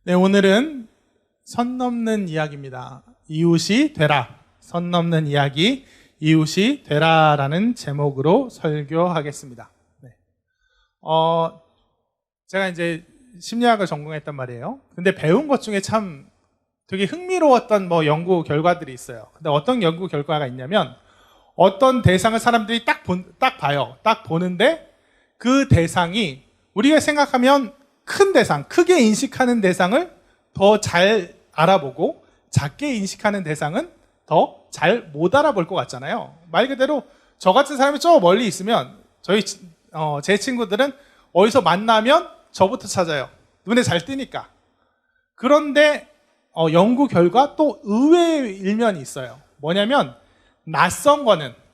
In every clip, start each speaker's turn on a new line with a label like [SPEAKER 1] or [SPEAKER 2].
[SPEAKER 1] 네, 오늘은 선 넘는 이야기입니다. 이웃이 되라. 선 넘는 이야기, 이웃이 되라라는 제목으로 설교하겠습니다. 네. 제가 이제 심리학을 전공했단 말이에요. 근데 배운 것 중에 참 되게 흥미로웠던 연구 결과들이 있어요. 근데 어떤 연구 결과가 있냐면 어떤 대상을 사람들이 딱 봐요. 딱 보는데 그 대상이 우리가 생각하면 큰 대상, 크게 인식하는 대상을 더 잘 알아보고 작게 인식하는 대상은 더 잘 못 알아볼 것 같잖아요. 말 그대로 저 같은 사람이 저 멀리 있으면 제 친구들은 어디서 만나면 저부터 찾아요. 눈에 잘 띄니까. 그런데 연구 결과 또 의외의 일면이 있어요. 뭐냐면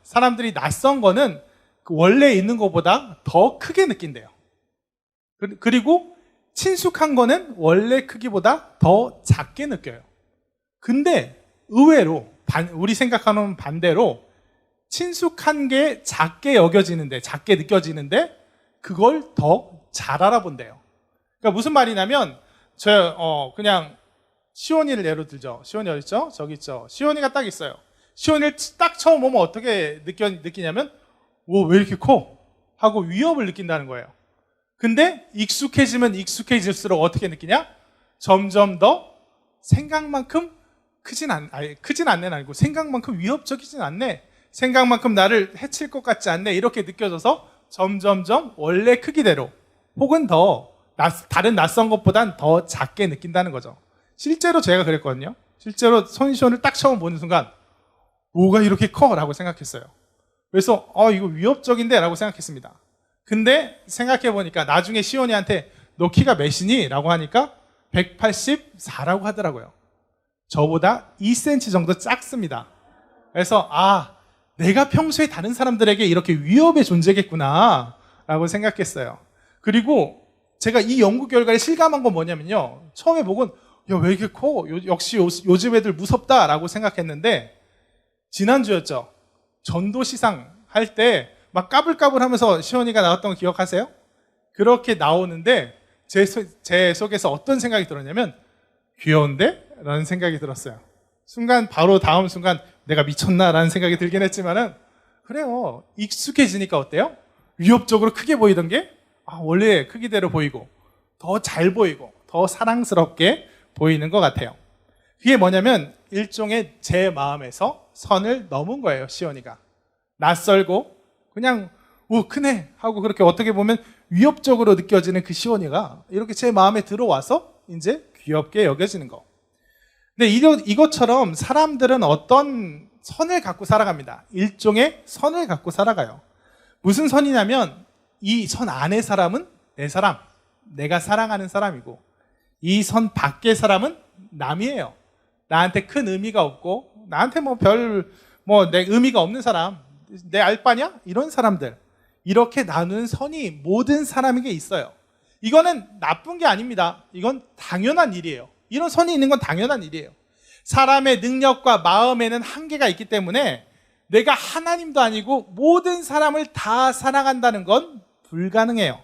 [SPEAKER 1] 사람들이 낯선 거는 그 원래 있는 것보다 더 크게 느낀대요. 그리고 친숙한 거는 원래 크기보다 더 작게 느껴요. 근데 의외로 우리 생각하는 반대로 친숙한 게 작게 느껴지는데 그걸 더 잘 알아본대요. 그러니까 무슨 말이냐면 그냥 시온이를 예로 들죠. 시온이 어디 있죠? 저기 있죠. 시온이가 딱 있어요. 시온이를 딱 처음 보면 어떻게 느끼냐면 왜 이렇게 커? 하고 위협을 느낀다는 거예요. 근데 익숙해지면 익숙해질수록 어떻게 느끼냐? 점점 더 생각만큼 크진 않네는 아니고 생각만큼 위협적이진 않네. 생각만큼 나를 해칠 것 같지 않네. 이렇게 느껴져서 점점점 원래 크기대로 혹은 다른 낯선 것보단 더 작게 느낀다는 거죠. 실제로 제가 그랬거든요. 실제로 손시온을 딱 처음 보는 순간 뭐가 이렇게 커? 라고 생각했어요. 그래서 이거 위협적인데? 라고 생각했습니다. 근데 생각해보니까 나중에 시온이한테 너 키가 몇이니? 라고 하니까 184라고 하더라고요. 저보다 2cm 정도 작습니다. 그래서 내가 평소에 다른 사람들에게 이렇게 위협의 존재겠구나 라고 생각했어요. 그리고 제가 이 연구 결과를 실감한 건 뭐냐면요, 처음에 보곤 왜 이렇게 커? 역시 요즘 애들 무섭다 라고 생각했는데 지난주였죠. 전도시상 할 때 막 까불까불하면서 시온이가 나왔던 거 기억하세요? 그렇게 나오는데 제 속에서 어떤 생각이 들었냐면 귀여운데? 라는 생각이 들었어요. 바로 다음 순간 내가 미쳤나? 라는 생각이 들긴 했지만은 그래요. 익숙해지니까 어때요? 위협적으로 크게 보이던 게 원래 크기대로 보이고 더 잘 보이고 더 사랑스럽게 보이는 것 같아요. 그게 뭐냐면 일종의 제 마음에서 선을 넘은 거예요. 시온이가 낯설고 그냥 크네 하고 그렇게 어떻게 보면 위협적으로 느껴지는 그 시온이가 이렇게 제 마음에 들어와서 이제 귀엽게 여겨지는 거. 근데 이것처럼 사람들은 어떤 선을 갖고 살아갑니다. 일종의 선을 갖고 살아가요. 무슨 선이냐면 이 선 안의 사람은 내 사람, 내가 사랑하는 사람이고 이 선 밖의 사람은 남이에요. 나한테 큰 의미가 없고 나한테 내 의미가 없는 사람, 내 알바냐? 이런 사람들. 이렇게 나누는 선이 모든 사람에게 있어요. 이거는 나쁜 게 아닙니다. 이건 당연한 일이에요. 이런 선이 있는 건 당연한 일이에요. 사람의 능력과 마음에는 한계가 있기 때문에 내가 하나님도 아니고 모든 사람을 다 사랑한다는 건 불가능해요.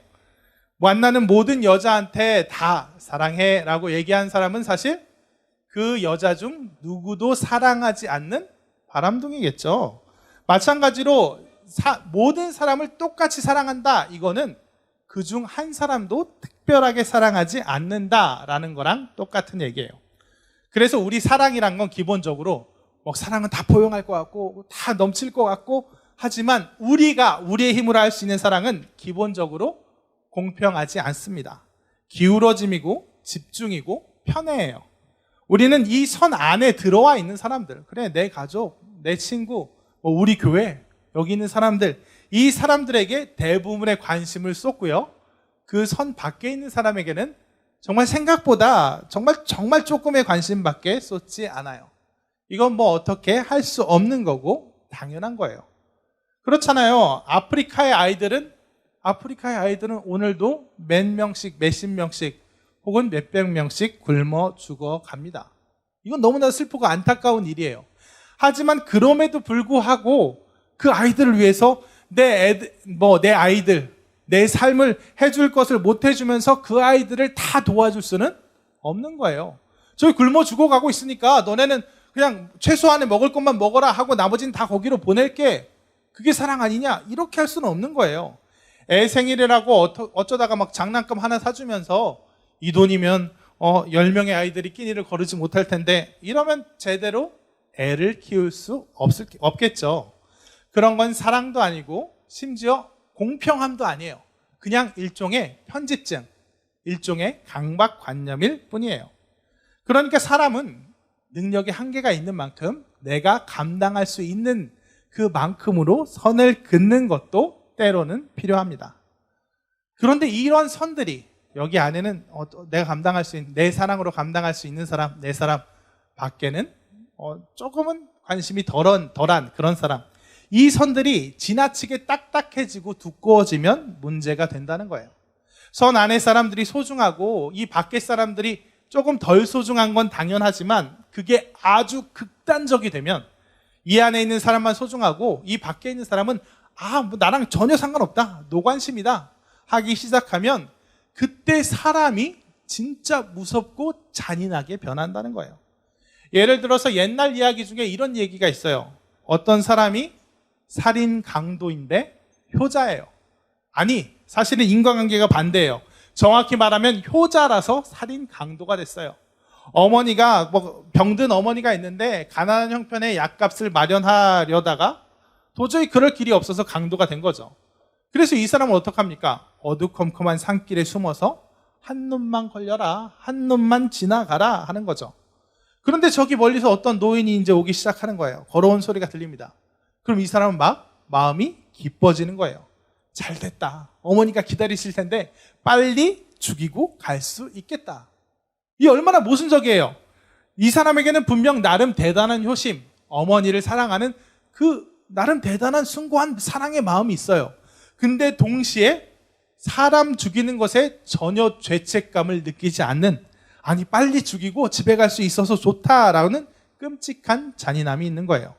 [SPEAKER 1] 만나는 모든 여자한테 다 사랑해 라고 얘기한 사람은 사실 그 여자 중 누구도 사랑하지 않는 바람둥이겠죠. 마찬가지로 모든 사람을 똑같이 사랑한다. 이거는 그중 한 사람도 특별하게 사랑하지 않는다라는 거랑 똑같은 얘기예요. 그래서 우리 사랑이란 건 기본적으로 사랑은 다 포용할 것 같고 다 넘칠 것 같고 하지만 우리의 힘으로 할 수 있는 사랑은 기본적으로 공평하지 않습니다. 기울어짐이고 집중이고 편애예요. 우리는 이 선 안에 들어와 있는 사람들, 그래 내 가족, 내 친구, 우리 교회, 여기 있는 사람들, 이 사람들에게 대부분의 관심을 쏟고요. 그 선 밖에 있는 사람에게는 정말 생각보다 정말 조금의 관심밖에 쏟지 않아요. 이건 어떻게 할 수 없는 거고 당연한 거예요. 그렇잖아요. 아프리카의 아이들은 오늘도 몇십 명씩 혹은 몇백 명씩 굶어 죽어갑니다. 이건 너무나 슬프고 안타까운 일이에요. 하지만 그럼에도 불구하고 그 아이들을 위해서 내 아이들, 내 삶을 해줄 것을 못 해주면서 그 아이들을 다 도와줄 수는 없는 거예요. 저희 굶어 죽어가고 있으니까 너네는 그냥 최소한의 먹을 것만 먹어라 하고 나머지는 다 거기로 보낼게. 그게 사랑 아니냐? 이렇게 할 수는 없는 거예요. 애 생일이라고 어쩌다가 막 장난감 하나 사주면서 이 돈이면 10명의 아이들이 끼니를 거르지 못할 텐데 이러면 제대로 애를 키울 수 없겠죠. 그런 건 사랑도 아니고 심지어 공평함도 아니에요. 그냥 일종의 편집증, 일종의 강박관념일 뿐이에요. 그러니까 사람은 능력의 한계가 있는 만큼 내가 감당할 수 있는 그만큼으로 선을 긋는 것도 때로는 필요합니다. 그런데 이런 선들이 여기 안에는 내가 감당할 수 있는, 내 사랑으로 감당할 수 있는 사람, 내 사람 밖에는 조금은 관심이 덜한 그런 사람, 이 선들이 지나치게 딱딱해지고 두꺼워지면 문제가 된다는 거예요. 선 안의 사람들이 소중하고 이 밖의 사람들이 조금 덜 소중한 건 당연하지만 그게 아주 극단적이 되면 이 안에 있는 사람만 소중하고 이 밖에 있는 사람은 뭐 나랑 전혀 상관없다, 노관심이다 하기 시작하면 그때 사람이 진짜 무섭고 잔인하게 변한다는 거예요. 예를 들어서 옛날 이야기 중에 이런 얘기가 있어요. 어떤 사람이 살인 강도인데 효자예요. 아니, 사실은 인과관계가 반대예요. 정확히 말하면 효자라서 살인 강도가 됐어요. 어머니가 병든 어머니가 있는데 가난한 형편에 약값을 마련하려다가 도저히 그럴 길이 없어서 강도가 된 거죠. 그래서 이 사람은 어떡합니까? 어두컴컴한 산길에 숨어서 한 놈만 걸려라, 한 놈만 지나가라 하는 거죠. 그런데 저기 멀리서 어떤 노인이 이제 오기 시작하는 거예요. 걸어온 소리가 들립니다. 그럼 이 사람은 막 마음이 기뻐지는 거예요. 잘 됐다. 어머니가 기다리실 텐데 빨리 죽이고 갈 수 있겠다. 이 얼마나 모순적이에요. 이 사람에게는 분명 나름 대단한 효심, 어머니를 사랑하는 그 나름 대단한 숭고한 사랑의 마음이 있어요. 근데 동시에 사람 죽이는 것에 전혀 죄책감을 느끼지 않는, 아니 빨리 죽이고 집에 갈 수 있어서 좋다라는 끔찍한 잔인함이 있는 거예요.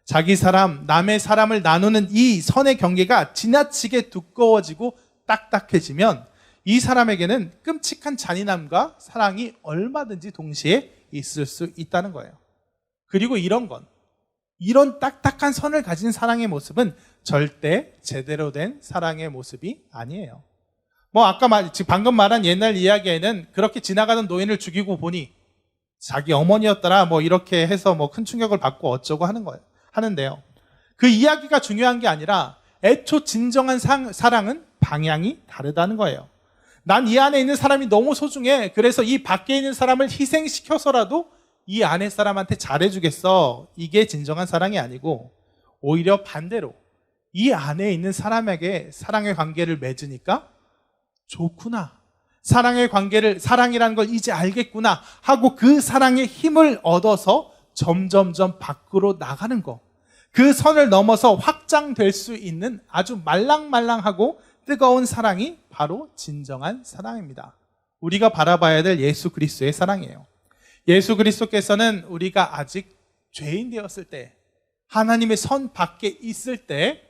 [SPEAKER 1] 자기 사람, 남의 사람을 나누는 이 선의 경계가 지나치게 두꺼워지고 딱딱해지면 이 사람에게는 끔찍한 잔인함과 사랑이 얼마든지 동시에 있을 수 있다는 거예요. 그리고 이런 딱딱한 선을 가진 사랑의 모습은 절대 제대로 된 사랑의 모습이 아니에요. 방금 말한 옛날 이야기에는 그렇게 지나가던 노인을 죽이고 보니 자기 어머니였더라 이렇게 해서 큰 충격을 받고 어쩌고 하는데요. 그 이야기가 중요한 게 아니라 애초 진정한 사랑은 방향이 다르다는 거예요. 난 이 안에 있는 사람이 너무 소중해. 그래서 이 밖에 있는 사람을 희생시켜서라도 이 안에 사람한테 잘해주겠어. 이게 진정한 사랑이 아니고 오히려 반대로 이 안에 있는 사람에게 사랑의 관계를 맺으니까 좋구나. 사랑이라는 걸 이제 알겠구나 하고 그 사랑의 힘을 얻어서 점점점 밖으로 나가는 거. 그 선을 넘어서 확장될 수 있는 아주 말랑말랑하고 뜨거운 사랑이 바로 진정한 사랑입니다. 우리가 바라봐야 될 예수 그리스도의 사랑이에요. 예수 그리스도께서는 우리가 아직 죄인 되었을 때, 하나님의 선 밖에 있을 때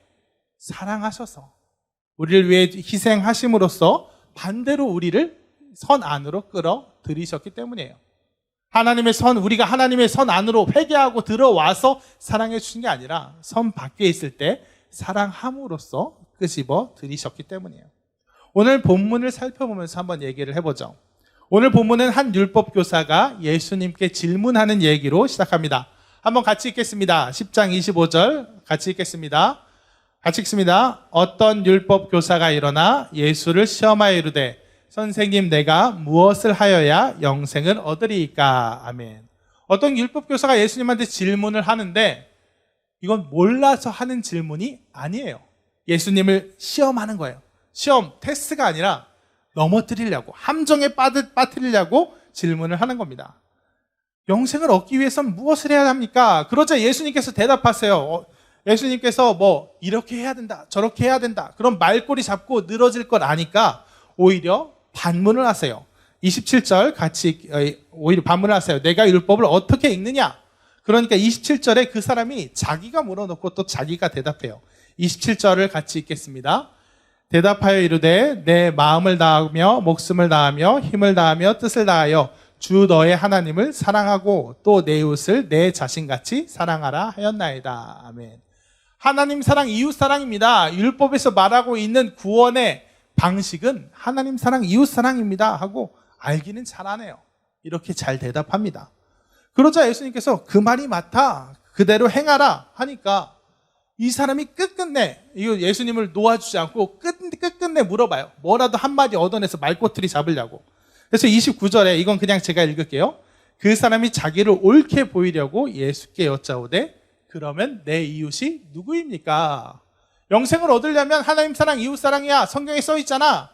[SPEAKER 1] 사랑하셔서 우리를 위해 희생하심으로써 반대로 우리를 선 안으로 끌어들이셨기 때문이에요. 우리가 하나님의 선 안으로 회개하고 들어와서 사랑해 주신 게 아니라 선 밖에 있을 때 사랑함으로써 끄집어 들이셨기 때문이에요. 오늘 본문을 살펴보면서 한번 얘기를 해보죠. 오늘 본문은 한 율법 교사가 예수님께 질문하는 얘기로 시작합니다. 한번 같이 읽겠습니다. 10장 25절 같이 읽겠습니다. 같이 읽습니다. 어떤 율법 교사가 일어나 예수를 시험하여 이르되 선생님, 내가 무엇을 하여야 영생을 얻으리이까? 아멘. 어떤 율법 교사가 예수님한테 질문을 하는데 이건 몰라서 하는 질문이 아니에요. 예수님을 시험하는 거예요. 시험, 테스트가 아니라 넘어뜨리려고, 함정에 빠뜨리려고 질문을 하는 겁니다. 영생을 얻기 위해서는 무엇을 해야 합니까? 그러자 예수님께서 대답하세요. 예수님께서 이렇게 해야 된다, 저렇게 해야 된다, 그럼 말꼬리 잡고 늘어질 걸 아니까 오히려 반문을 하세요. 27절 같이 오히려 반문을 하세요. 내가 율법을 어떻게 읽느냐? 그러니까 27절에 그 사람이 자기가 물어놓고 또 자기가 대답해요. 27절을 같이 읽겠습니다. 대답하여 이르되 내 마음을 다하며 목숨을 다하며 힘을 다하며 뜻을 다하여 주 너의 하나님을 사랑하고 또 내 이웃을 내 자신같이 사랑하라 하였나이다. 아멘. 하나님 사랑, 이웃 사랑입니다. 율법에서 말하고 있는 구원의 방식은 하나님 사랑, 이웃 사랑입니다 하고 알기는 잘하네요. 이렇게 잘 대답합니다. 그러자 예수님께서 그 말이 맞다, 그대로 행하라 하니까 이 사람이 끝끝내, 이거 예수님을 놓아주지 않고 끝끝내 물어봐요. 뭐라도 한마디 얻어내서 말꼬투리 잡으려고. 그래서 29절에, 이건 그냥 제가 읽을게요. 그 사람이 자기를 옳게 보이려고 예수께 여짜오되 그러면 내 이웃이 누구입니까? 영생을 얻으려면 하나님 사랑, 이웃 사랑이야. 성경에 써 있잖아.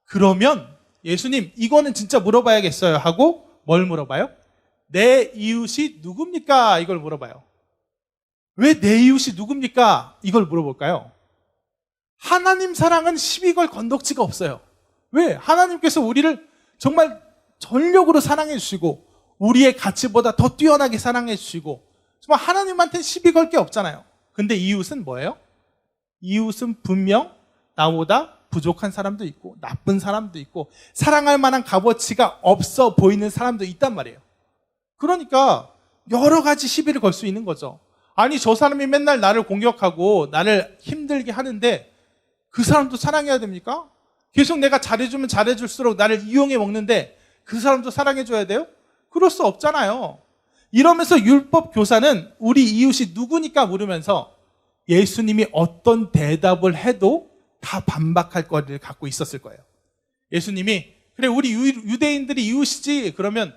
[SPEAKER 1] 그러면 예수님, 이거는 진짜 물어봐야겠어요 하고 뭘 물어봐요? 내 이웃이 누굽니까? 이걸 물어봐요. 왜 내 이웃이 누굽니까? 이걸 물어볼까요? 하나님 사랑은 시비 걸 건덕지가 없어요. 왜? 하나님께서 우리를 정말 전력으로 사랑해 주시고 우리의 가치보다 더 뛰어나게 사랑해 주시고 정말 하나님한테는 시비 걸 게 없잖아요. 근데 이웃은 뭐예요? 이웃은 분명 나보다 부족한 사람도 있고 나쁜 사람도 있고 사랑할 만한 값어치가 없어 보이는 사람도 있단 말이에요. 그러니까 여러 가지 시비를 걸 수 있는 거죠. 아니, 저 사람이 맨날 나를 공격하고 나를 힘들게 하는데 그 사람도 사랑해야 됩니까? 계속 내가 잘해주면 잘해줄수록 나를 이용해 먹는데 그 사람도 사랑해줘야 돼요? 그럴 수 없잖아요. 이러면서 율법 교사는 우리 이웃이 누구니까 물으면서 예수님이 어떤 대답을 해도 다 반박할 거리를 갖고 있었을 거예요. 예수님이 그래, 우리 유대인들이 이웃이지. 그러면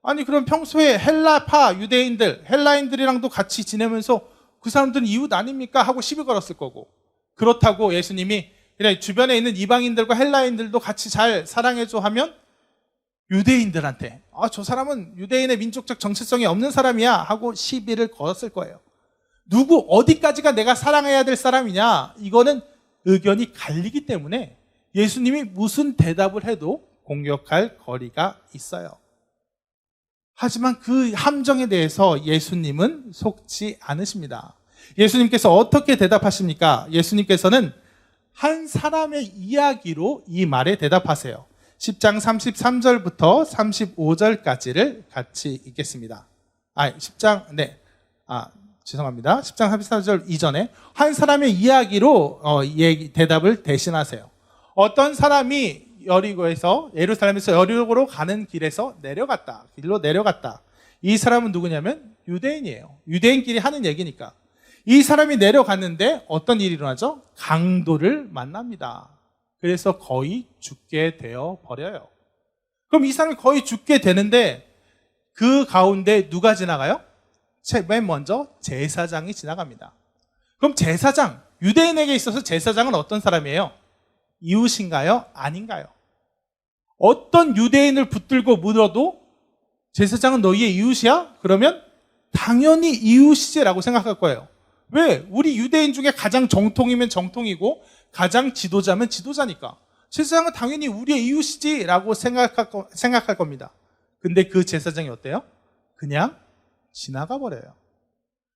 [SPEAKER 1] 아니, 그럼 평소에 헬라파 유대인들, 헬라인들이랑도 같이 지내면서 그 사람들은 이웃 아닙니까? 하고 시비 걸었을 거고. 그렇다고 예수님이 그래, 주변에 있는 이방인들과 헬라인들도 같이 잘 사랑해줘 하면 유대인들한테 저 사람은 유대인의 민족적 정체성이 없는 사람이야 하고 시비를 걸었을 거예요. 누구 어디까지가 내가 사랑해야 될 사람이냐, 이거는 의견이 갈리기 때문에 예수님이 무슨 대답을 해도 공격할 거리가 있어요. 하지만 그 함정에 대해서 예수님은 속지 않으십니다. 예수님께서 어떻게 대답하십니까? 예수님께서는 한 사람의 이야기로 이 말에 대답하세요. 10장 33절부터 35절까지를 같이 읽겠습니다. 10장, 죄송합니다. 10장 34절 이전에 한 사람의 이야기로 대답을 대신하세요. 어떤 사람이 예루살렘에서 여리고로 가는 길로 내려갔다. 이 사람은 누구냐면 유대인이에요. 유대인끼리 하는 얘기니까. 이 사람이 내려갔는데 어떤 일이 일어나죠? 강도를 만납니다. 그래서 거의 죽게 되어 버려요. 그럼 이 사람이 거의 죽게 되는데 그 가운데 누가 지나가요? 맨 먼저 제사장이 지나갑니다. 그럼 제사장, 유대인에게 있어서 제사장은 어떤 사람이에요? 이웃인가요? 아닌가요? 어떤 유대인을 붙들고 물어도 제사장은 너희의 이웃이야? 그러면 당연히 이웃이지라고 생각할 거예요. 왜? 우리 유대인 중에 가장 정통이면 정통이고 가장 지도자면 지도자니까. 제사장은 당연히 우리의 이웃이지라고 생각할 겁니다. 근데 그 제사장이 어때요? 그냥 지나가 버려요.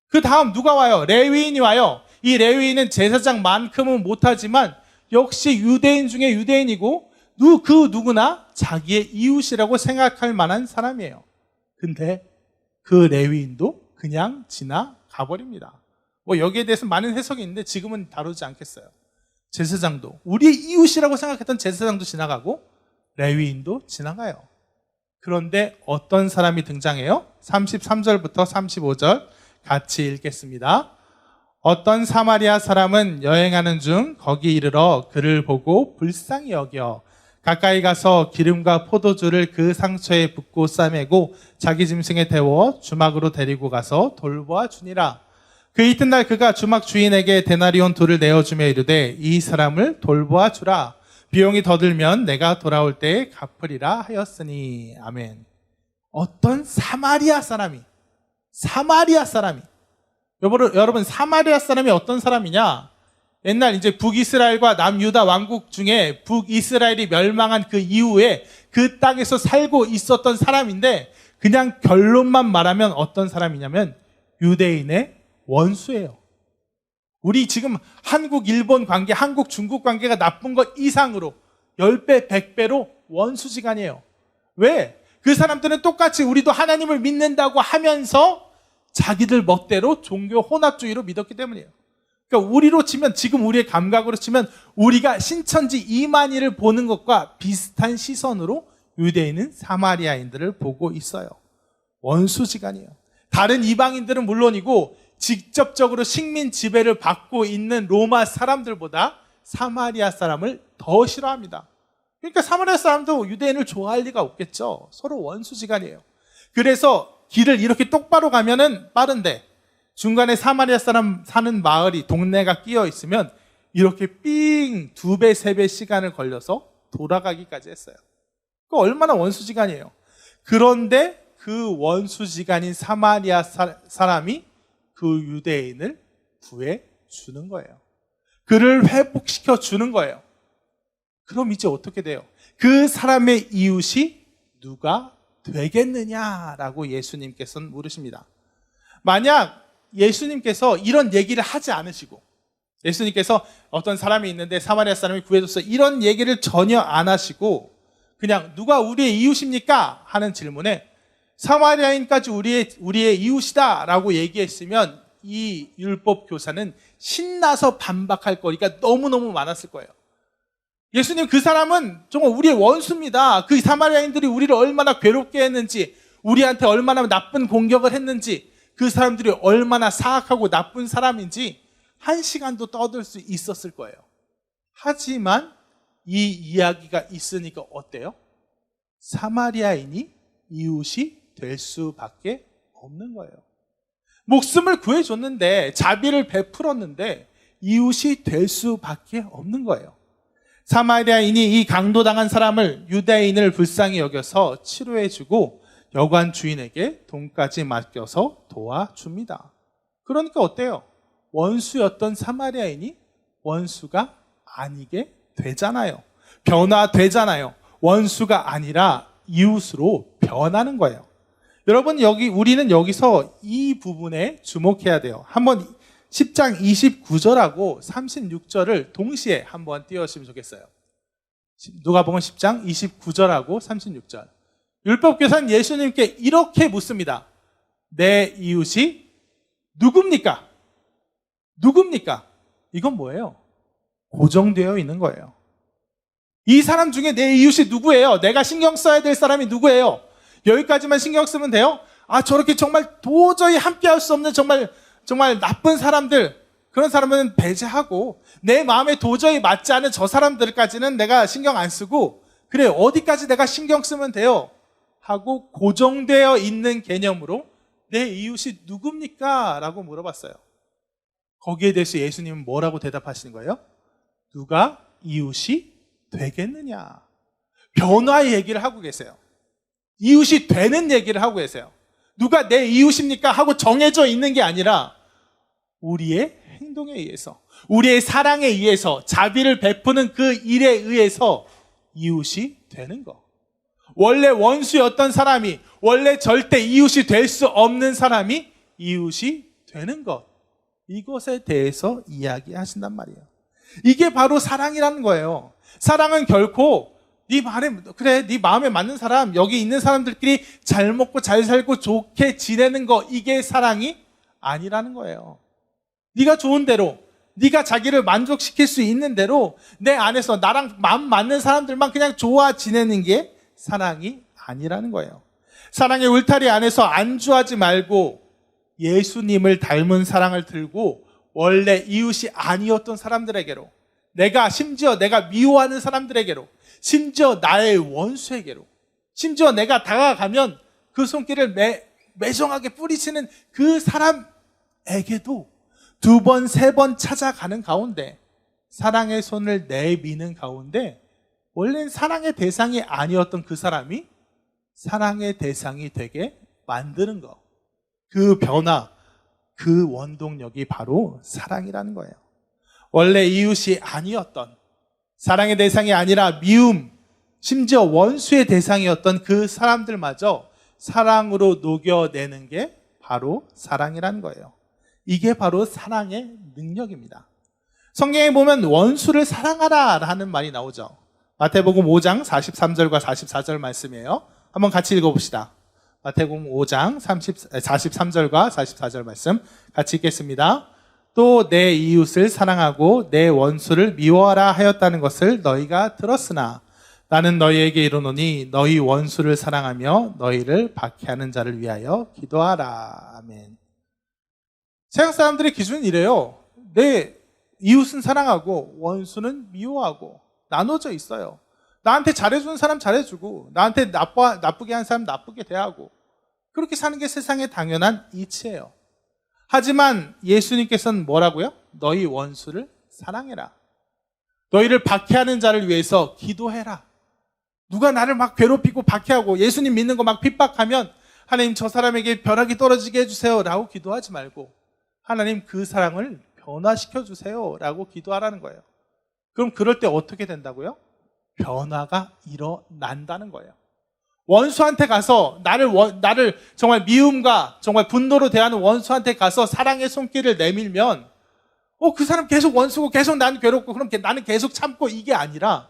[SPEAKER 1] 그 다음 누가 와요? 레위인이 와요. 이 레위인은 제사장만큼은 못하지만 역시 유대인 중에 유대인이고 그 누구나 자기의 이웃이라고 생각할 만한 사람이에요. 근데 그 레위인도 그냥 지나가 버립니다. 여기에 대해서 많은 해석이 있는데 지금은 다루지 않겠어요. 제사장도, 우리의 이웃이라고 생각했던 제사장도 지나가고 레위인도 지나가요. 그런데 어떤 사람이 등장해요? 33절부터 35절 같이 읽겠습니다. 어떤 사마리아 사람은 여행하는 중 거기 이르러 그를 보고 불쌍히 여겨 가까이 가서 기름과 포도주를 그 상처에 붓고 싸매고 자기 짐승에 태워 주막으로 데리고 가서 돌보아 주니라. 그 이튿날 그가 주막 주인에게 데나리온 둘을 내어주며 이르되 이 사람을 돌보아 주라. 비용이 더 들면 내가 돌아올 때에 갚으리라 하였으니. 아멘. 어떤 사마리아 사람이 여러분, 사마리아 사람이 어떤 사람이냐? 옛날 이제 북이스라엘과 남유다 왕국 중에 북이스라엘이 멸망한 그 이후에 그 땅에서 살고 있었던 사람인데 그냥 결론만 말하면 어떤 사람이냐면 유대인의 원수예요. 우리 지금 한국-일본 관계, 한국-중국 관계가 나쁜 것 이상으로 10배, 100배로 원수지간이에요. 왜? 그 사람들은 똑같이 우리도 하나님을 믿는다고 하면서 자기들 멋대로 종교 혼합주의로 믿었기 때문이에요. 그러니까 우리로 치면, 지금 우리의 감각으로 치면 우리가 신천지 이만희를 보는 것과 비슷한 시선으로 유대인은 사마리아인들을 보고 있어요. 원수지간이에요. 다른 이방인들은 물론이고 직접적으로 식민 지배를 받고 있는 로마 사람들보다 사마리아 사람을 더 싫어합니다. 그러니까 사마리아 사람도 유대인을 좋아할 리가 없겠죠. 서로 원수지간이에요. 그래서 길을 이렇게 똑바로 가면은 빠른데 중간에 사마리아 사람 사는 마을이, 동네가 끼어 있으면 이렇게 삥 2배, 3배 시간을 걸려서 돌아가기까지 했어요. 그 얼마나 원수지간이에요. 그런데 그 원수지간인 사마리아 사람이 그 유대인을 구해 주는 거예요. 그를 회복시켜 주는 거예요. 그럼 이제 어떻게 돼요? 그 사람의 이웃이 누가 되겠느냐라고 예수님께서는 물으십니다. 만약 예수님께서 이런 얘기를 하지 않으시고, 예수님께서 어떤 사람이 있는데 사마리아 사람이 구해줬어, 이런 얘기를 전혀 안 하시고 그냥 누가 우리의 이웃입니까? 하는 질문에 사마리아인까지 우리의 이웃이다 라고 얘기했으면 이 율법 교사는 신나서 반박할 거리가 너무너무 많았을 거예요. 예수님, 그 사람은 정말 우리의 원수입니다. 그 사마리아인들이 우리를 얼마나 괴롭게 했는지, 우리한테 얼마나 나쁜 공격을 했는지, 그 사람들이 얼마나 사악하고 나쁜 사람인지 1시간도 떠들 수 있었을 거예요. 하지만 이 이야기가 있으니까 어때요? 사마리아인이 이웃이 될 수밖에 없는 거예요. 목숨을 구해줬는데, 자비를 베풀었는데 이웃이 될 수밖에 없는 거예요. 사마리아인이 이 강도당한 사람을, 유대인을 불쌍히 여겨서 치료해주고 여관 주인에게 돈까지 맡겨서 도와줍니다. 그러니까 어때요? 원수였던 사마리아인이 원수가 아니게 되잖아요. 변화되잖아요. 원수가 아니라 이웃으로 변하는 거예요. 여러분, 우리는 여기서 이 부분에 주목해야 돼요. 한번 10장 29절하고 36절을 동시에 한번 띄워주시면 좋겠어요. 누가복음 10장 29절하고 36절. 율법교사는 예수님께 이렇게 묻습니다. 내 이웃이 누굽니까? 누굽니까? 이건 뭐예요? 고정되어 있는 거예요. 이 사람 중에 내 이웃이 누구예요? 내가 신경 써야 될 사람이 누구예요? 여기까지만 신경 쓰면 돼요? 저렇게 정말 도저히 함께할 수 없는 정말 나쁜 사람들, 그런 사람은 배제하고 내 마음에 도저히 맞지 않은 저 사람들까지는 내가 신경 안 쓰고, 그래, 어디까지 내가 신경 쓰면 돼요? 하고 고정되어 있는 개념으로 내 이웃이 누굽니까? 라고 물어봤어요. 거기에 대해서 예수님은 뭐라고 대답하시는 거예요? 누가 이웃이 되겠느냐? 변화의 얘기를 하고 계세요. 이웃이 되는 얘기를 하고 계세요. 누가 내 이웃입니까? 하고 정해져 있는 게 아니라 우리의 행동에 의해서, 우리의 사랑에 의해서, 자비를 베푸는 그 일에 의해서 이웃이 되는 거. 원래 원수였던 사람이, 원래 절대 이웃이 될 수 없는 사람이 이웃이 되는 것. 이것에 대해서 이야기하신단 말이에요. 이게 바로 사랑이라는 거예요. 사랑은 결코 네 마음에 맞는 사람, 여기 있는 사람들끼리 잘 먹고 잘 살고 좋게 지내는 거, 이게 사랑이 아니라는 거예요. 네가 좋은 대로, 네가 자기를 만족시킬 수 있는 대로 내 안에서 나랑 마음 맞는 사람들만 그냥 좋아 지내는 게 사랑이 아니라는 거예요. 사랑의 울타리 안에서 안주하지 말고 예수님을 닮은 사랑을 들고 원래 이웃이 아니었던 사람들에게로, 심지어 내가 미워하는 사람들에게로, 심지어 나의 원수에게로, 심지어 내가 다가가면 그 손길을 매정하게 뿌리치는 그 사람에게도 2번, 3번 찾아가는 가운데, 사랑의 손을 내미는 가운데 원래는 사랑의 대상이 아니었던 그 사람이 사랑의 대상이 되게 만드는 거, 그 변화, 그 원동력이 바로 사랑이라는 거예요. 원래 이웃이 아니었던, 사랑의 대상이 아니라 미움, 심지어 원수의 대상이었던 그 사람들마저 사랑으로 녹여내는 게 바로 사랑이라는 거예요. 이게 바로 사랑의 능력입니다. 성경에 보면 원수를 사랑하라 라는 말이 나오죠. 마태복음 5장 43절과 44절 말씀이에요. 한번 같이 읽어봅시다. 마태복음 5장 43절과 44절 말씀 같이 읽겠습니다. 또 내 이웃을 사랑하고 내 원수를 미워하라 하였다는 것을 너희가 들었으나 나는 너희에게 이르노니 너희 원수를 사랑하며 너희를 박해하는 자를 위하여 기도하라. 아멘. 세상 사람들의 기준은 이래요. 내 이웃은 사랑하고 원수는 미워하고 나눠져 있어요. 나한테 잘해주는 사람 잘해주고 나한테 나쁘게 한 사람 나쁘게 대하고 그렇게 사는 게 세상의 당연한 이치예요. 하지만 예수님께서는 뭐라고요? 너희 원수를 사랑해라. 너희를 박해하는 자를 위해서 기도해라. 누가 나를 막 괴롭히고 박해하고 예수님 믿는 거 막 핍박하면 하나님 저 사람에게 벼락이 떨어지게 해주세요 라고 기도하지 말고 하나님 그 사랑을 변화시켜 주세요 라고 기도하라는 거예요. 그럼 그럴 때 어떻게 된다고요? 변화가 일어난다는 거예요. 원수한테 가서 나를 정말 미움과 정말 분노로 대하는 원수한테 가서 사랑의 손길을 내밀면 그 사람 계속 원수고 계속 나는 괴롭고 그럼 나는 계속 참고 이게 아니라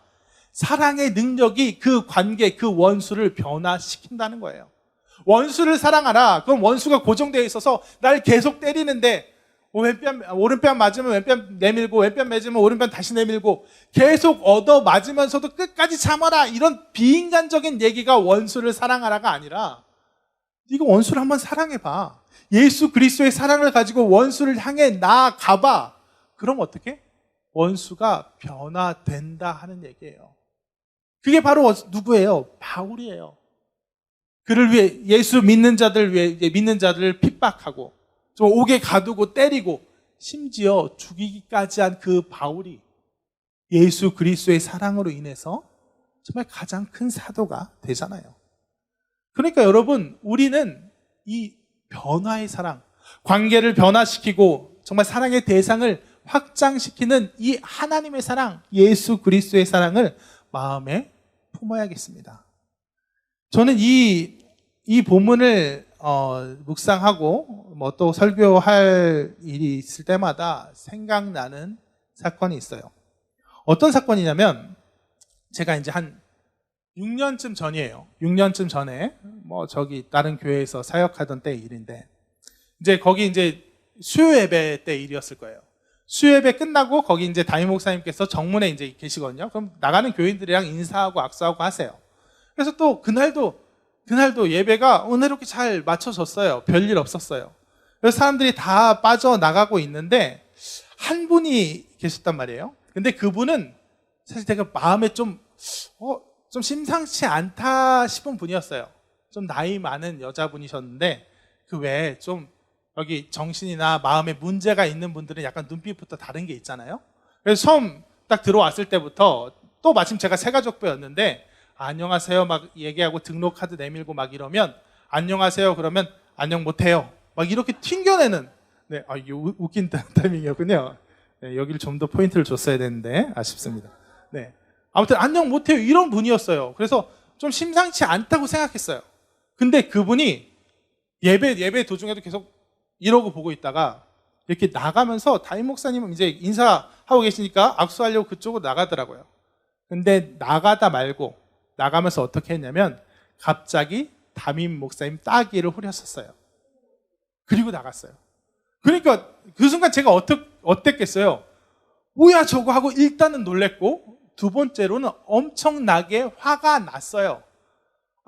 [SPEAKER 1] 사랑의 능력이 그 관계, 그 원수를 변화시킨다는 거예요. 원수를 사랑하라. 그럼 원수가 고정되어 있어서 나를 계속 때리는데 오른뺨 맞으면 왼뺨 내밀고 왼뺨 맞으면 오른뺨 다시 내밀고 계속 얻어 맞으면서도 끝까지 참아라. 이런 비인간적인 얘기가 원수를 사랑하라가 아니라 네가 원수를 한번 사랑해봐. 예수 그리스도의 사랑을 가지고 원수를 향해 나아가봐. 그럼 어떻게? 원수가 변화된다 하는 얘기예요. 그게 바로 누구예요? 바울이에요. 그를 위해 예수 믿는 자들 위해 믿는 자들을 핍박하고 좀 옥에 가두고 때리고 심지어 죽이기까지 한 그 바울이 예수 그리스도의 사랑으로 인해서 정말 가장 큰 사도가 되잖아요. 그러니까 여러분 우리는 이 변화의 사랑, 관계를 변화시키고 정말 사랑의 대상을 확장시키는 이 하나님의 사랑, 예수 그리스도의 사랑을 마음에 품어야겠습니다. 저는 이 본문을 묵상하고 또 설교할 일이 있을 때마다 생각나는 사건이 있어요. 어떤 사건이냐면 제가 이제 한 6년쯤 전이에요. 6년쯤 전에 다른 교회에서 사역하던 때 일인데 이제 거기 이제 수요 예배 때 일이었을 거예요. 수요 예배 끝나고 거기 이제 담임 목사님께서 정문에 이제 계시거든요. 그럼 나가는 교인들이랑 인사하고 악수하고 하세요. 그래서 또 그날도 예배가 은혜롭게 잘 맞춰졌어요. 별일 없었어요. 그래서 사람들이 다 빠져나가고 있는데 한 분이 계셨단 말이에요. 근데 그분은 사실 제가 마음에 좀 심상치 않다 싶은 분이었어요. 좀 나이 많은 여자분이셨는데 그 외에 좀 여기 정신이나 마음에 문제가 있는 분들은 약간 눈빛부터 다른 게 있잖아요. 그래서 처음 딱 들어왔을 때부터 또 마침 제가 새가족부였는데 안녕하세요 막 얘기하고 등록카드 내밀고 막 이러면 안녕하세요 그러면 안녕 못해요 막 이렇게 튕겨내는 이게 웃긴 타이밍이었군요. 여기를 좀 더 포인트를 줬어야 되는데 아쉽습니다. 아무튼 안녕 못해요 이런 분이었어요. 그래서 좀 심상치 않다고 생각했어요. 근데 그분이 예배 도중에도 계속 이러고 보고 있다가 이렇게 나가면서 담임 목사님은 이제 인사하고 계시니까 악수하려고 그쪽으로 나가더라고요. 근데 나가다 말고 나가면서 어떻게 했냐면 갑자기 담임 목사님 따귀를 후렸었어요. 그리고 나갔어요. 그러니까 그 순간 제가 어땠겠어요? 뭐야 저거 하고 일단은 놀랬고 두 번째로는 엄청나게 화가 났어요.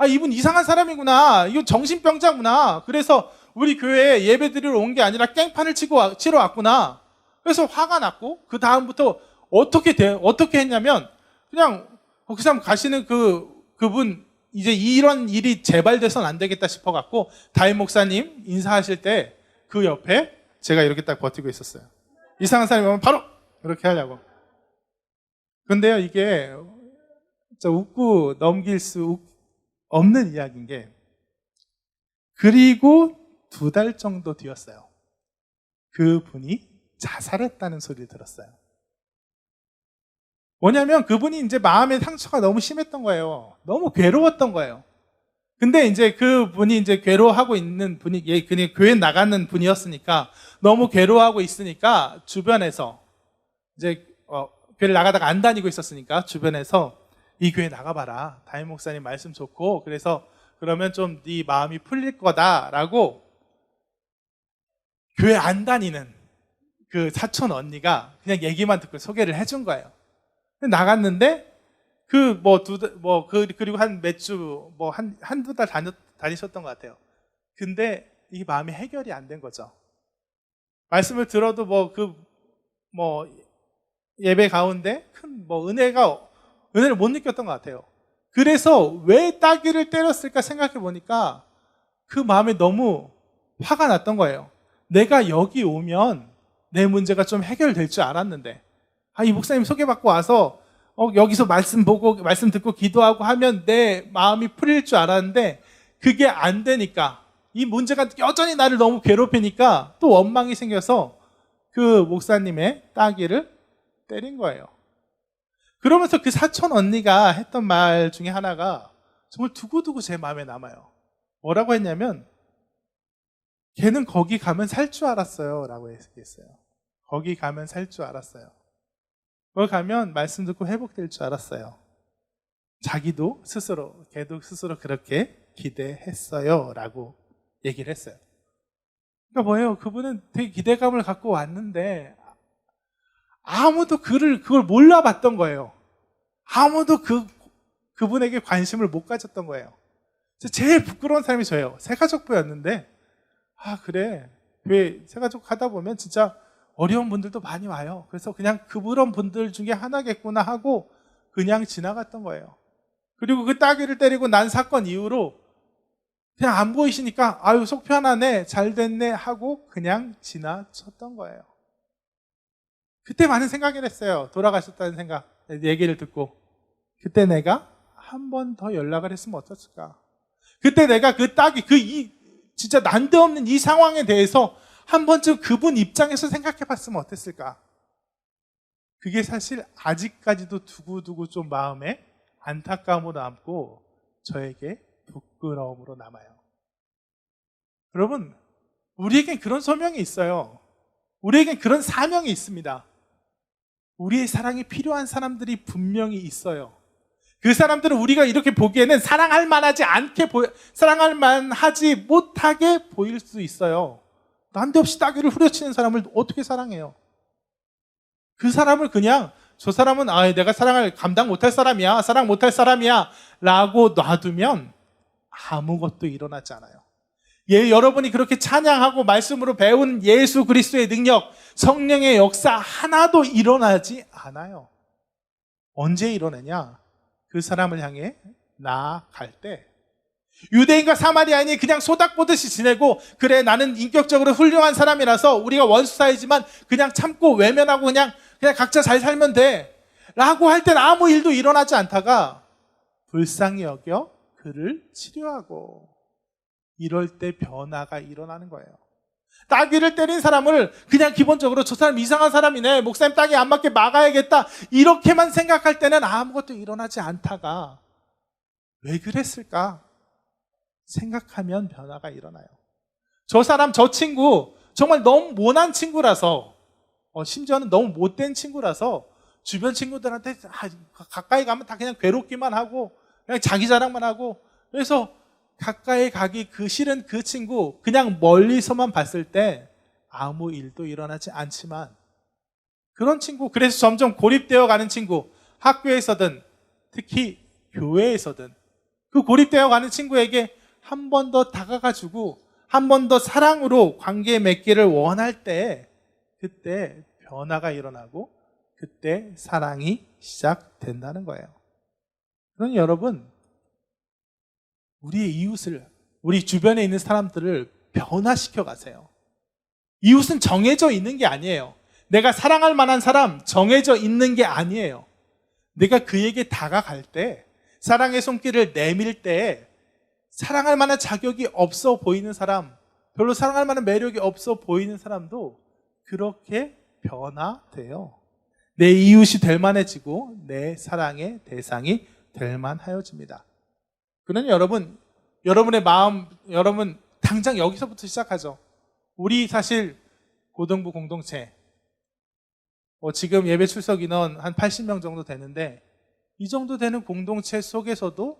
[SPEAKER 1] 이분 이상한 사람이구나. 이건 정신병자구나. 그래서 우리 교회에 예배 드리러 온 게 아니라 깽판을 치러 왔구나. 그래서 화가 났고 그 다음부터 어떻게 했냐면 그냥 그 사람 가시는 그분 이제 이런 일이 재발돼서는 안 되겠다 싶어갖고 담임 목사님 인사하실 때 그 옆에 제가 이렇게 딱 버티고 있었어요. 이상한 사람이 오면 바로 이렇게 하려고. 근데요 이게 진짜 웃고 넘길 수 없는 이야기인 게 그리고 2달 정도 뒤였어요. 그분이 자살했다는 소리를 들었어요. 뭐냐면 그분이 이제 마음의 상처가 너무 심했던 거예요. 너무 괴로웠던 거예요. 근데 이제 그분이 이제 괴로워하고 있는 분이 그냥 교회 나가는 분이었으니까 너무 괴로워하고 있으니까 주변에서 이제 교회를 나가다가 안 다니고 있었으니까 주변에서 이 교회 나가봐라. 담임 목사님 말씀 좋고 그래서 그러면 좀 네 마음이 풀릴 거다라고 교회 안 다니는 그 사촌 언니가 그냥 얘기만 듣고 소개를 해준 거예요. 나갔는데 그리고 한 몇 주 한두 달 다니셨던 것 같아요. 근데 이 마음이 해결이 안 된 거죠. 말씀을 들어도 예배 가운데 큰 은혜를 못 느꼈던 것 같아요. 그래서 왜 따귀를 때렸을까 생각해 보니까 그 마음에 너무 화가 났던 거예요. 내가 여기 오면 내 문제가 좀 해결될 줄 알았는데, 이 목사님 소개받고 와서 여기서 말씀 듣고 기도하고 하면 내 마음이 풀릴 줄 알았는데 그게 안 되니까, 이 문제가 여전히 나를 너무 괴롭히니까 또 원망이 생겨서 그 목사님의 따귀를 때린 거예요. 그러면서 그 사촌 언니가 했던 말 중에 하나가 정말 두고두고 제 마음에 남아요. 뭐라고 했냐면, 걔는 거기 가면 살 줄 알았어요 라고 했어요. 거기 가면 살 줄 알았어요. 거기 가면 말씀 듣고 회복될 줄 알았어요. 걔도 스스로 그렇게 기대했어요 라고 얘기를 했어요. 그러니까 뭐예요? 그분은 되게 기대감을 갖고 왔는데 아무도 그걸 몰라봤던 거예요. 아무도 그분에게 관심을 못 가졌던 거예요. 제일 부끄러운 사람이 저예요. 새가족부였는데, 그래, 왜 새가족 하다 보면 진짜 어려운 분들도 많이 와요. 그래서 그냥 그런 분들 중에 하나겠구나 하고 그냥 지나갔던 거예요. 그리고 그 따귀를 때리고 난 사건 이후로 그냥 안 보이시니까 속 편하네, 잘 됐네 하고 그냥 지나쳤던 거예요. 그때 많은 생각을 했어요. 돌아가셨다는 생각, 얘기를 듣고. 그때 내가 한 번 더 연락을 했으면 어땠을까? 그때 내가 그 따귀, 진짜 난데없는 이 상황에 대해서 한 번쯤 그분 입장에서 생각해 봤으면 어땠을까? 그게 사실 아직까지도 두고두고 좀 마음에 안타까움으로 남고 저에게 부끄러움으로 남아요. 여러분, 우리에겐 그런 소명이 있어요. 우리에겐 그런 사명이 있습니다. 우리의 사랑이 필요한 사람들이 분명히 있어요. 그 사람들은 우리가 이렇게 보기에는 사랑할 만하지 못하게 보일 수 있어요. 난데없이 따귀를 후려치는 사람을 어떻게 사랑해요? 그 사람을 그냥 저 사람은 내가 사랑을 감당 못할 사람이야, 사랑 못할 사람이야 라고 놔두면 아무것도 일어나지 않아요. 여러분이 그렇게 찬양하고 말씀으로 배운 예수 그리스도의 능력, 성령의 역사 하나도 일어나지 않아요. 언제 일어나냐? 그 사람을 향해 나아갈 때, 유대인과 사마리아인이 그냥 소닥보듯이 지내고, 그래 나는 인격적으로 훌륭한 사람이라서 우리가 원수 사이지만 그냥 참고 외면하고 그냥 각자 잘 살면 돼 라고 할 땐 아무 일도 일어나지 않다가 불쌍히 여겨 그를 치료하고, 이럴 때 변화가 일어나는 거예요. 따귀를 때린 사람을 그냥 기본적으로 저 사람 이상한 사람이네, 목사님 따귀 안 맞게 막아야겠다 이렇게만 생각할 때는 아무것도 일어나지 않다가 왜 그랬을까 생각하면 변화가 일어나요. 저 사람, 저 친구 정말 너무 모난 친구라서, 심지어는 너무 못된 친구라서 주변 친구들한테 가까이 가면 다 그냥 괴롭기만 하고 그냥 자기 자랑만 하고, 그래서 가까이 가기 싫은 그 친구 그냥 멀리서만 봤을 때 아무 일도 일어나지 않지만, 그런 친구, 그래서 점점 고립되어 가는 친구, 학교에서든 특히 교회에서든 그 고립되어 가는 친구에게 한 번 더 다가가지고 한 번 더 사랑으로 관계 맺기를 원할 때, 그때 변화가 일어나고 그때 사랑이 시작된다는 거예요. 그러니 여러분, 우리의 이웃을, 우리 주변에 있는 사람들을 변화시켜 가세요. 이웃은 정해져 있는 게 아니에요. 내가 사랑할 만한 사람 정해져 있는 게 아니에요. 내가 그에게 다가갈 때, 사랑의 손길을 내밀 때, 사랑할 만한 자격이 없어 보이는 사람, 별로 사랑할 만한 매력이 없어 보이는 사람도 그렇게 변화돼요. 내 이웃이 될 만해지고 내 사랑의 대상이 될 만하여집니다. 그러니 여러분의 마음, 여러분 당장 여기서부터 시작하죠. 우리 사실 고등부 공동체, 지금 예배 출석 인원 한 80명 정도 되는데, 이 정도 되는 공동체 속에서도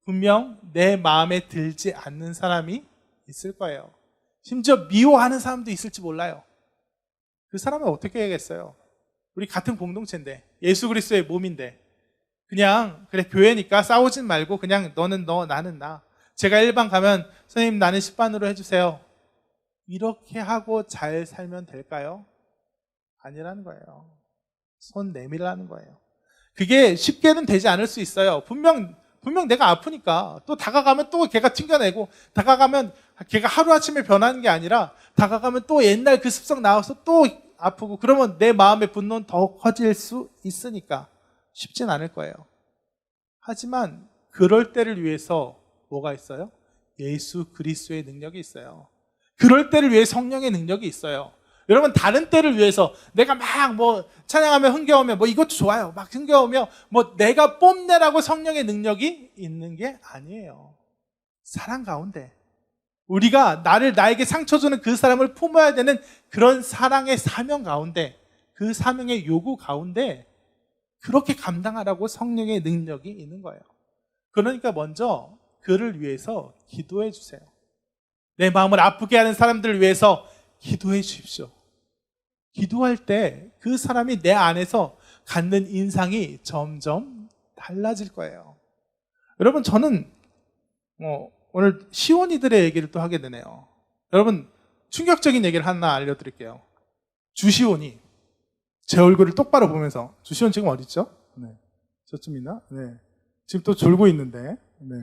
[SPEAKER 1] 분명 내 마음에 들지 않는 사람이 있을 거예요. 심지어 미워하는 사람도 있을지 몰라요. 그 사람은 어떻게 해야겠어요? 우리 같은 공동체인데, 예수 그리스도의 몸인데, 그냥 그래 교회니까 싸우진 말고 그냥 너는 너 나는 나, 제가 1반 가면 선생님 나는 10반으로 해주세요, 이렇게 하고 잘 살면 될까요? 아니라는 거예요. 손 내밀라는 거예요. 그게 쉽게는 되지 않을 수 있어요. 분명 내가 아프니까 또 다가가면 또 걔가 튕겨내고, 다가가면 걔가 하루아침에 변하는 게 아니라 다가가면 또 옛날 그 습성 나와서 또 아프고, 그러면 내 마음의 분노는 더 커질 수 있으니까 쉽진 않을 거예요. 하지만 그럴 때를 위해서 뭐가 있어요? 예수 그리스도의 능력이 있어요. 그럴 때를 위해 성령의 능력이 있어요. 여러분, 다른 때를 위해서 내가 막 찬양하며 흥겨우며 이것도 좋아요, 막 흥겨우며 내가 뽐내라고 성령의 능력이 있는 게 아니에요. 사랑 가운데 우리가 나에게 상처 주는 그 사람을 품어야 되는 그런 사랑의 사명 가운데, 그 사명의 요구 가운데 그렇게 감당하라고 성령의 능력이 있는 거예요. 그러니까 먼저 그를 위해서 기도해 주세요. 내 마음을 아프게 하는 사람들을 위해서 기도해 주십시오. 기도할 때 그 사람이 내 안에서 갖는 인상이 점점 달라질 거예요. 여러분, 저는 오늘 시온이들의 얘기를 또 하게 되네요. 여러분, 충격적인 얘기를 하나 알려드릴게요. 주시온이 제 얼굴을 똑바로 보면서, 주시온 지금 어디 있죠? 네, 저쯤 있나? 네, 지금 또 졸고 있는데, 네.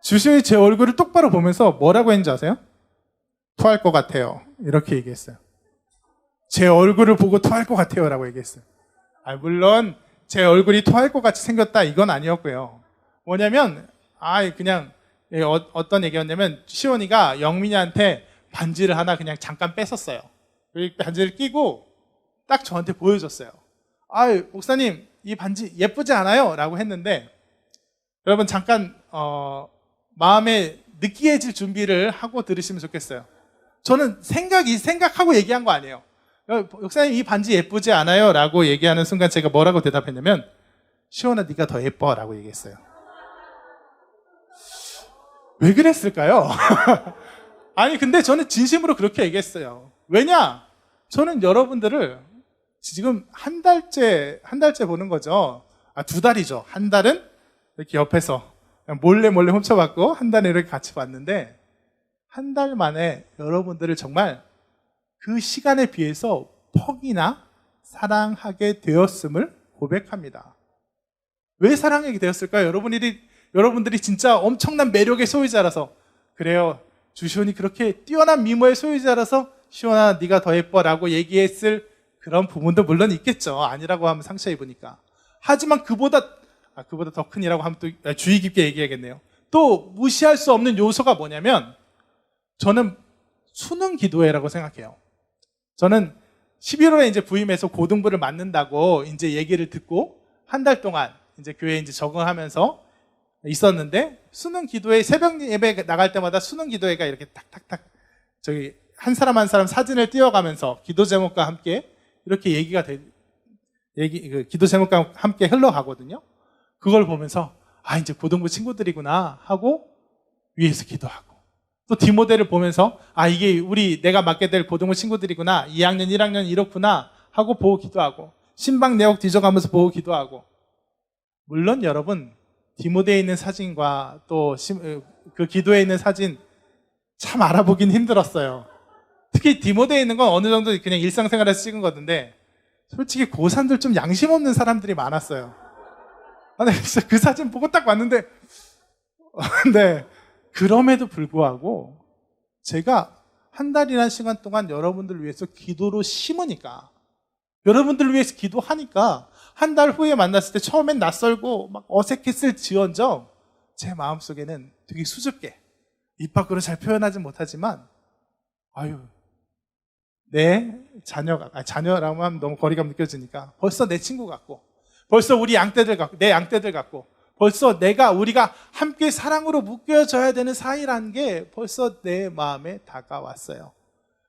[SPEAKER 1] 주시온이 제 얼굴을 똑바로 보면서 뭐라고 했는지 아세요? 토할 것 같아요, 이렇게 얘기했어요. 제 얼굴을 보고 토할 것 같아요 라고 얘기했어요. 물론 제 얼굴이 토할 것 같이 생겼다 이건 아니었고요. 뭐냐면 그냥 어떤 얘기였냐면, 시온이가 영민이한테 반지를 하나 그냥 잠깐 뺐었어요. 반지를 끼고 딱 저한테 보여줬어요. 목사님, 이 반지 예쁘지 않아요? 라고 했는데, 여러분 잠깐 마음에 느끼해질 준비를 하고 들으시면 좋겠어요. 저는 생각하고 얘기한 거 아니에요. 목사님, 이 반지 예쁘지 않아요? 라고 얘기하는 순간 제가 뭐라고 대답했냐면, 시온아, 네가 더 예뻐 라고 얘기했어요. 왜 그랬을까요? 근데 저는 진심으로 그렇게 얘기했어요. 왜냐? 저는 여러분들을 지금 한 달째 보는 거죠. 2달이죠. 한 달은 이렇게 옆에서 몰래 훔쳐봤고, 한 달은 이렇게 같이 봤는데, 한 달 만에 여러분들을 정말 그 시간에 비해서 퍽이나 사랑하게 되었음을 고백합니다. 왜 사랑하게 되었을까요? 여러분들이 진짜 엄청난 매력의 소유자라서 그래요. 주시온이 그렇게 뛰어난 미모의 소유자라서 시온아 네가 더 예뻐라고 얘기했을 그런 부분도 물론 있겠죠. 아니라고 하면 상처 입으니까. 하지만 그보다 더 큰이라고 하면 또 주의 깊게 얘기하겠네요. 또 무시할 수 없는 요소가 뭐냐면, 저는 수능 기도회라고 생각해요. 저는 11월에 이제 부임해서 고등부를 맡는다고 이제 얘기를 듣고 한 달 동안 이제 교회에 이제 적응하면서 있었는데, 수능 기도회 새벽 예배 나갈 때마다 수능 기도회가 이렇게 탁탁탁 한 사람 한 사람 사진을 띄워가면서 기도 제목과 함께 이렇게 기도 제목과 함께 흘러가거든요. 그걸 보면서 이제 고등부 친구들이구나 하고 위에서 기도하고, 또 디모데를 보면서 이게 내가 맡게 될 고등부 친구들이구나, 2학년 1학년 이렇구나 하고 보고 기도하고, 신방 내역 뒤져가면서 보고 기도하고. 물론 여러분, 디모데에 있는 사진과 또 그 기도에 있는 사진 참 알아보긴 힘들었어요. 특히 디모데에 있는 건 어느 정도 그냥 일상생활에서 찍은 거던데, 솔직히 고3들 좀 양심 없는 사람들이 많았어요. 진짜 그 사진 보고 딱 봤는데, 네. 그럼에도 불구하고 제가 한 달이라는 시간 동안 여러분들을 위해서 기도로 심으니까, 여러분들을 위해서 기도하니까, 한 달 후에 만났을 때 처음엔 낯설고 막 어색했을지언정 제 마음속에는 되게 수줍게, 입 밖으로 잘 표현하지 못하지만, 내 자녀라고 하면 너무 거리감 느껴지니까 벌써 내 친구 같고, 벌써 우리 내 양떼들 같고, 벌써 우리가 함께 사랑으로 묶여져야 되는 사이라는 게 벌써 내 마음에 다가왔어요.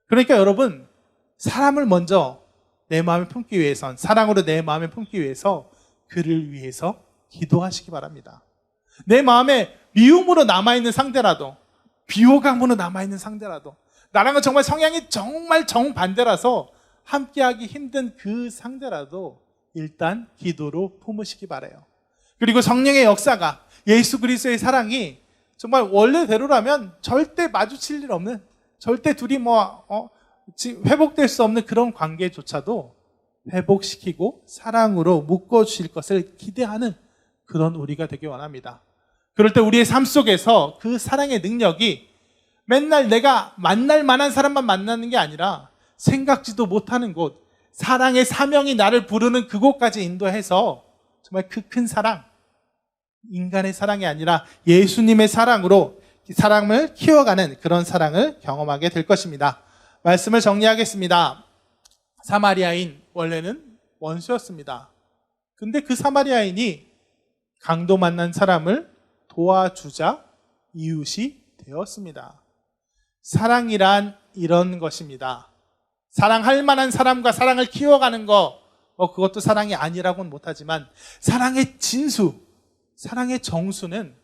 [SPEAKER 1] 그러니까 여러분, 사람을 먼저 내 마음에 품기 위해선, 사랑으로 내 마음에 품기 위해서 그를 위해서 기도하시기 바랍니다. 내 마음에 미움으로 남아있는 상대라도, 비호감으로 남아있는 상대라도, 나랑은 정말 성향이 정말 정반대라서 함께하기 힘든 그 상대라도 일단 기도로 품으시기 바라요. 그리고 성령의 역사가, 예수 그리스도의 사랑이 정말 원래대로라면 절대 마주칠 일 없는, 절대 둘이 회복될 수 없는 그런 관계조차도 회복시키고 사랑으로 묶어주실 것을 기대하는 그런 우리가 되기 원합니다. 그럴 때 우리의 삶 속에서 그 사랑의 능력이 맨날 내가 만날 만한 사람만 만나는 게 아니라 생각지도 못하는 곳, 사랑의 사명이 나를 부르는 그곳까지 인도해서 정말 그 큰 사랑, 인간의 사랑이 아니라 예수님의 사랑으로 사랑을 키워가는 그런 사랑을 경험하게 될 것입니다. 말씀을 정리하겠습니다. 사마리아인, 원래는 원수였습니다. 근데 그 사마리아인이 강도 만난 사람을 도와주자 이웃이 되었습니다. 사랑이란 이런 것입니다. 사랑할 만한 사람과 사랑을 키워가는 거, 그것도 사랑이 아니라고는 못하지만 사랑의 진수, 사랑의 정수는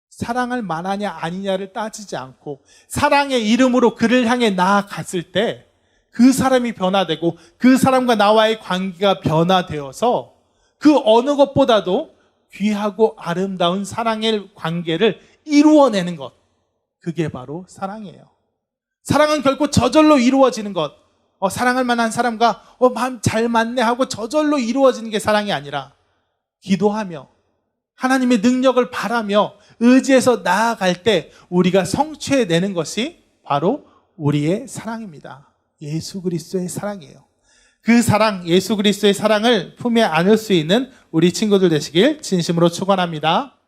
[SPEAKER 1] 사랑할 만하냐 아니냐를 따지지 않고 사랑의 이름으로 그를 향해 나아갔을 때 그 사람이 변화되고 그 사람과 나와의 관계가 변화되어서 그 어느 것보다도 귀하고 아름다운 사랑의 관계를 이루어내는 것, 그게 바로 사랑이에요. 사랑은 결코 저절로 이루어지는 것, 사랑할 만한 사람과 마음 잘 맞네 하고 저절로 이루어지는 게 사랑이 아니라 기도하며 하나님의 능력을 바라며 의지해서 나아갈 때 우리가 성취해내는 것이 바로 우리의 사랑입니다. 예수 그리스도의 사랑이에요. 그 사랑, 예수 그리스도의 사랑을 품에 안을 수 있는 우리 친구들 되시길 진심으로 축원합니다.